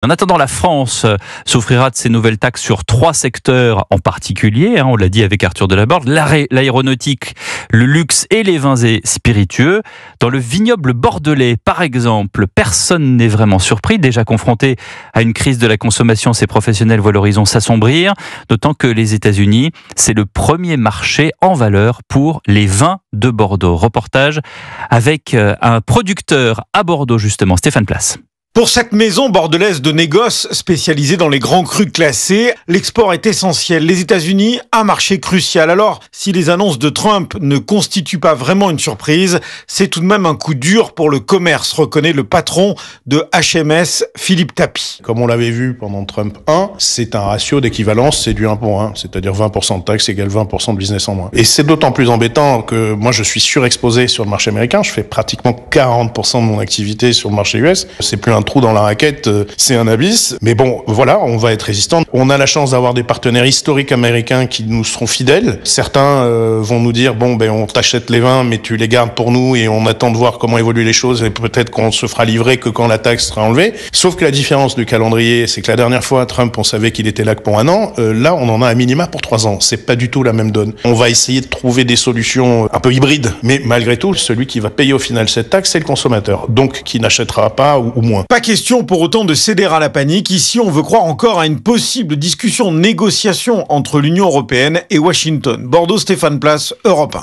En attendant, la France s'offrira de ces nouvelles taxes sur 3 secteurs en particulier, on l'a dit avec Arthur Delaborde, l'aéronautique, le luxe et les vins et spiritueux. Dans le vignoble bordelais, par exemple, personne n'est vraiment surpris. Déjà confronté à une crise de la consommation, ces professionnels voient l'horizon s'assombrir, d'autant que les États-Unis, c'est le premier marché en valeur pour les vins de Bordeaux. Reportage avec un producteur à Bordeaux, justement, Stéphane Place. Pour cette maison bordelaise de négoce spécialisée dans les grands crus classés, l'export est essentiel. Les États-Unis, un marché crucial. Alors, si les annonces de Trump ne constituent pas vraiment une surprise, c'est tout de même un coup dur pour le commerce, reconnaît le patron de HMS, Philippe Tapie. Comme on l'avait vu pendant Trump 1, c'est un ratio d'équivalence, c'est du 1 pour 1, c'est-à-dire 20% de taxes égale 20% de business en moins. Et c'est d'autant plus embêtant que moi je suis surexposé sur le marché américain, je fais pratiquement 40% de mon activité sur le marché US. C'est plus un trou dans la raquette, c'est un abysse. Mais bon, voilà, on va être résistant. On a la chance d'avoir des partenaires historiques américains qui nous seront fidèles. Certains vont nous dire, on t'achète les vins, mais tu les gardes pour nous et on attend de voir comment évoluent les choses et peut-être qu'on se fera livrer que quand la taxe sera enlevée. Sauf que la différence du calendrier, c'est que la dernière fois, Trump, on savait qu'il était là que pour 1 an. Là, on en a un minima pour 3 ans. C'est pas du tout la même donne. On va essayer de trouver des solutions un peu hybrides. Mais malgré tout, celui qui va payer au final cette taxe, c'est le consommateur. Donc, qui n'achètera pas ou moins. Pas question pour autant de céder à la panique. Ici, on veut croire encore à une possible discussion, négociation entre l'Union européenne et Washington. Bordeaux, Stéphane Place, Europe 1.